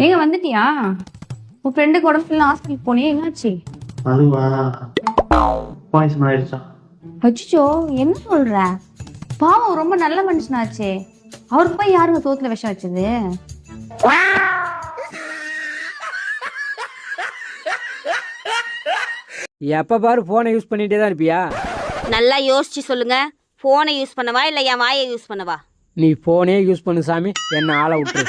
ஏங்க வந்துட்டியா? உன் ஃப்ரெண்டுக்கு உடம்புல ஹாஸ்பிட்டல் போனியே, என்னாச்சு? அதுவா பாய்சன் ஆயிடுச்சா? அச்சோ, என்ன சொல்ற? பாவம், ரொம்ப நல்ல மனுஷனாச்சே. அவருக்கு போய் யாருங்க சோத்துல விஷம் வச்சது? எப்ப பாரு போனை யூஸ் பண்ணிட்டே தான் இருப்பியா? நல்லா யோசிச்சு சொல்லுங்க. போனை யூஸ் பண்ணவா இல்ல என் வாயை யூஸ் பண்ணவா? நீ போனே யூஸ் பண்ணு சாமி, என்ன ஆளை விட்டுரு.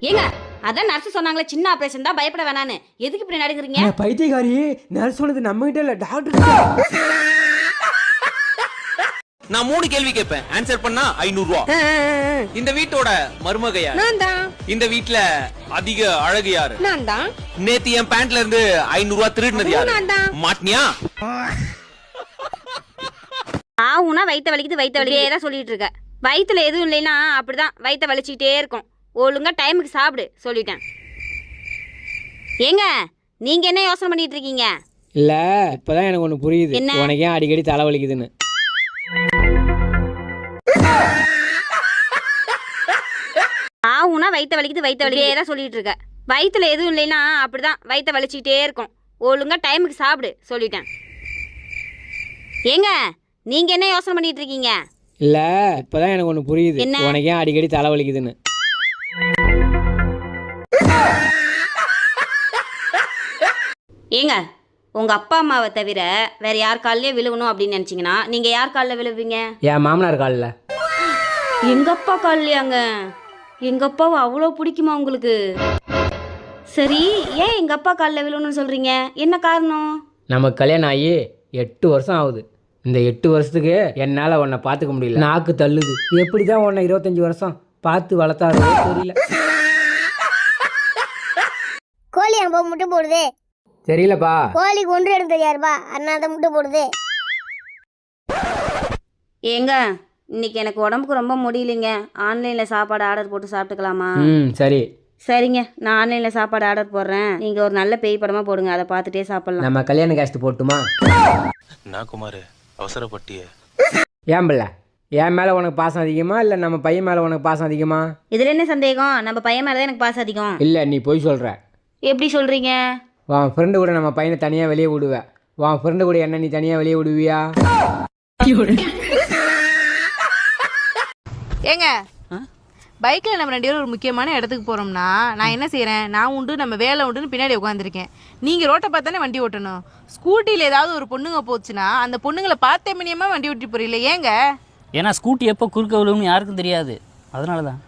ஏங்க, அதான் நர்ஸ் சொன்னாங்களே சின்ன ஆபரேஷன் தான், பயப்பட வேணான்னு. எதுக்கு இப்படி நடுங்குறீங்க? பைத்தியக்காரி, நர்ஸ் சொன்னது நம்ம கிட்ட இல்ல, டாக்டர். நான் 3 கேள்வி கேட்பேன், ஆன்சர் பண்ணா 500 ரூபாய். இந்த வீட்டோட மருமக யார்? நான் தான். இந்த வீட்ல அதிக அழகு யாரு? நான் தான். நேத்து என் பேண்ட்ல இருந்து 500 ரூபாய் திருடினது யாரு? நான் தான். மாட்னியா? ஆவுனா வயித்த வலிக்குது வயித்த வலிக்கே தான் சொல்லிட்டு இருக்க. வயித்துல எதுவும் இல்லைன்னா அப்படிதான் வயித்த வலிச்சுக்கிட்டே இருக்கும். ஒழுங்கா டைமுக்கு சாப்பிடு சொல்லிட்டேன். ஏங்க, நீங்க என்ன யோசனை பண்ணிட்டு இருக்கீங்க? இல்ல, இப்பதான் எனக்கு ஒண்ணு புரியுது. என்ன? உனக்கு ஏன் அடிக்கடி தலைவலிக்குதுன்னு. ஆவுனா வயித்த வலிக்குது வயித்த வலிக்கே தான் சொல்லிட்டு இருக்க. வயித்துல எதுவும் இல்லைன்னா அப்படிதான் வயித்த வலிச்சுக்கிட்டே இருக்கும். ஒழுங்கா டைமுக்கு சாப்பிடு சொல்லிட்டேன். ஏங்க, நீங்க என்ன யோசனை பண்ணிட்டு இருக்கீங்க? இல்ல, இப்பதான் எனக்கு ஒண்ணு புரியுது. என்ன? உனக்கு ஏன் அடிக்கடி தலைவலிக்குதுன்னு. ஏங்க, உங்க அப்பா அம்மாவை தவிர வேற யார் காலிலே விழுகணும் அப்படின்னு நினைச்சீங்கன்னா நீங்க யார் காலில் விழுவீங்க? என் மாமனார் காலில். எங்க அப்பா காலிலையாங்க? எங்க அப்பாவை அவ்வளோ பிடிக்குமா உங்களுக்கு? சரி, ஏன் எங்க அப்பா காலில் விழுகணும்னு சொல்றீங்க? என்ன காரணம்? நமக்கு கல்யாணம் ஆகி 8 வருஷம் ஆகுது. இந்த 8 வருஷத்துக்கு என்னால் உன்னை பார்த்துக்க முடியல. நாக்கு தள்ளுது. எப்படி தான் உன்னை 25 வருஷம் பார்த்து வளர்த்தாரோ தெரியல. கோழி அங்க முட்டை போடுது. தெரியலப்பா. கோழிக்கு ஒன்று இடம் தெரியாதுப்பா, அதனால தான் முட்டை போடுது. ஏங்க, இன்னைக்கு எனக்கு உடம்புக்கு ரொம்ப முடியலைங்க. ஆன்லைனில் சாப்பாடு ஆர்டர் போட்டு சாப்பிட்டுக்கலாமா? சரி. சரிங்க, நான் ஆன்லைனில் சாப்பாடு ஆர்டர் போடுறேன். நீங்கள் ஒரு நல்ல பேய் படமாக போடுங்க, அதை பார்த்துட்டே சாப்பிட்லாம். நம்ம கல்யாண காஸ்ட் போட்டுமா? நான் குமார், அவசரப்பட்டிய. ஏன் பிள்ளை, என் மேலே உனக்கு பாசம் அதிகமா இல்லை நம்ம பையன் மேலே உனக்கு பாசம் அதிகமா? இதில் என்ன சந்தேகம்? நம்ம பையன் மேலே தான் எனக்கு பாசம் அதிகம். இல்லை, நீ போய் சொல்கிற. எப்படி சொல்கிறீங்க? உன் ஃப்ரெண்டு கூட நம்ம பையனை தனியாக வெளியே விடுவேன். உன் ஃப்ரெண்டு கூட என்ன நீ தனியாக வெளியே விடுவியா? ஏங்க, பைக்கில் நம்ம 2 பேரும் ஒரு முக்கியமான இடத்துக்கு போகிறோம்னா நான் என்ன செய்கிறேன்? நான் உண்டு, நம்ம வேலை உண்டுன்னு பின்னாடி உட்காந்துருக்கேன். நீங்கள் ரோட்டை பார்த்தானே வண்டி ஓட்டணும். ஸ்கூட்டியில் ஏதாவது ஒரு பொண்ணுங்க போச்சுன்னா அந்த பொண்ணுங்களை பார்த்தே மணியமாக வண்டி ஓட்டி போறீங்களே, ஏங்க? ஏன்னா ஸ்கூட்டி எப்போ குறுக்க விழுவும்னு யாருக்கும் தெரியாது, அதனால தான்.